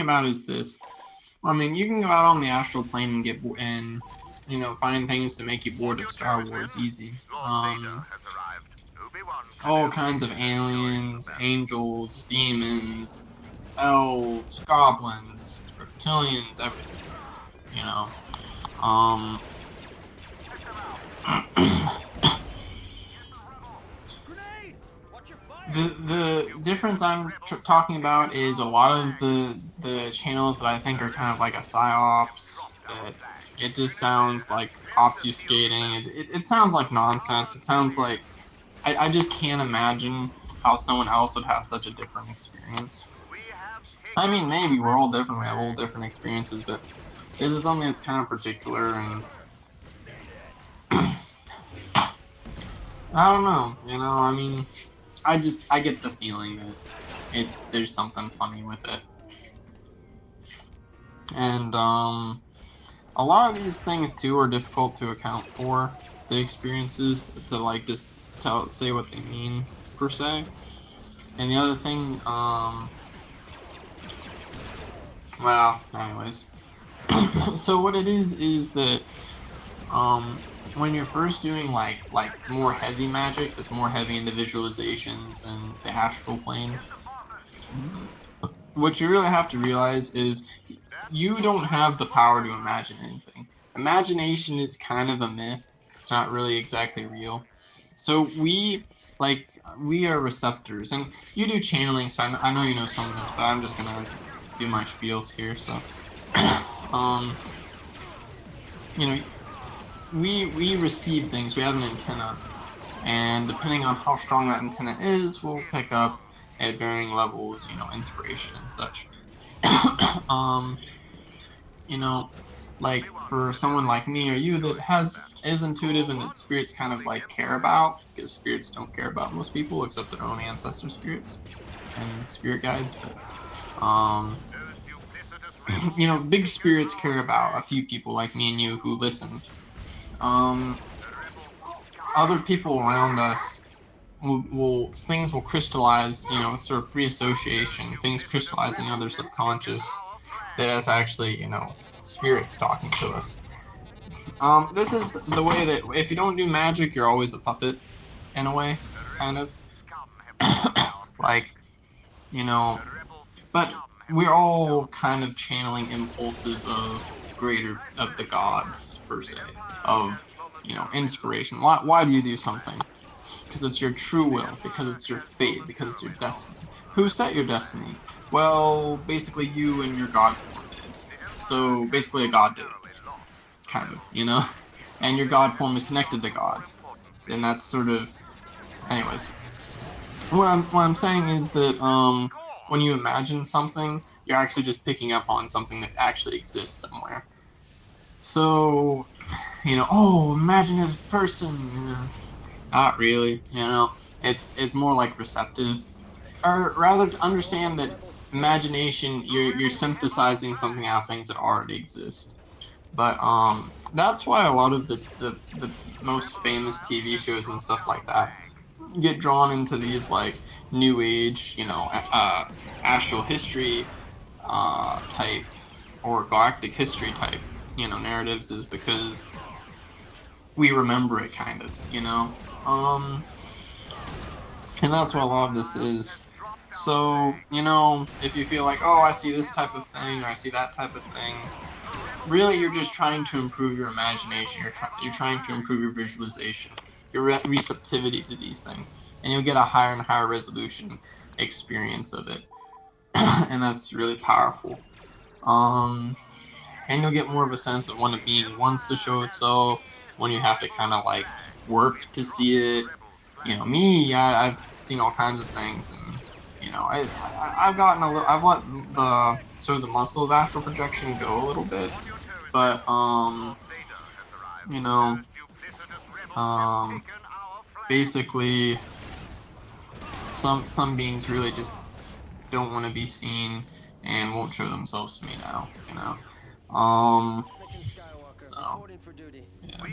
about is this. I mean, you can go out on the astral plane and get and find things to make you bored of Star Wars easy. All kinds of aliens, angels, demons, elves, goblins, reptilians, everything. You know. Um. The difference I'm talking about is a lot of the channels that I think are kind of like a psyops, that it just sounds like obfuscating. It sounds like nonsense. It sounds like I just can't imagine how someone else would have such a different experience. I mean, maybe we're all different. We have all different experiences, but this is something that's kind of particular, and I don't know. I mean, I get the feeling that there's something funny with it, and a lot of these things too are difficult to account for. The experiences to like just say what they mean per se, and the other thing, well, anyways. So what it is that when you're first doing like more heavy magic that's more heavy into visualizations and the astral plane, what you really have to realize is you don't have the power to imagine anything. Imagination is kind of a myth. It's not really exactly real. So we are receptors, and you do channeling, so I know you know some of this, but I'm just gonna do my spiels here. So um we receive things. We have an antenna, and depending on how strong that antenna is, we'll pick up at varying levels, inspiration and such. um, like for someone like me or you that is intuitive and that spirits kind of like care about, because spirits don't care about most people except their own ancestor spirits and spirit guides, but big spirits care about a few people like me and you who listen. Other people around us things will crystallize, sort of free association, things crystallize in their subconscious that is actually, spirits talking to us. This is the way that if you don't do magic, you're always a puppet, in a way, kind of. Like, but we're all kind of channeling impulses of the gods, per se, of, inspiration. Why do you do something? Because it's your true will, because it's your fate, because it's your destiny. Who set your destiny? Well, basically you and your god form did. So basically a god did it. Kind of, And your god form is connected to gods. And that's sort of, anyways. What I'm saying is that when you imagine something, you're actually just picking up on something that actually exists somewhere. So, oh, imagine this person. Not really, It's more like receptive, or rather, to understand that imagination, you're synthesizing something out of things that already exist. But that's why a lot of the most famous TV shows and stuff like that get drawn into these like new age, astral history type or galactic history type, narratives, is because we remember it kind of, and that's what a lot of this is. So, if you feel like, oh, I see this type of thing, or I see that type of thing, really you're just trying to improve your imagination, you're trying to improve your visualization, your receptivity to these things, and you'll get a higher and higher resolution experience of it. And that's really powerful. And you'll get more of a sense of when a being wants to show itself, when you have to kind of like work to see it. I've seen all kinds of things, and I've gotten a little. I've let the muscle of astral projection go a little bit, but you know, um, basically, some beings really just don't want to be seen and won't show themselves to me now. So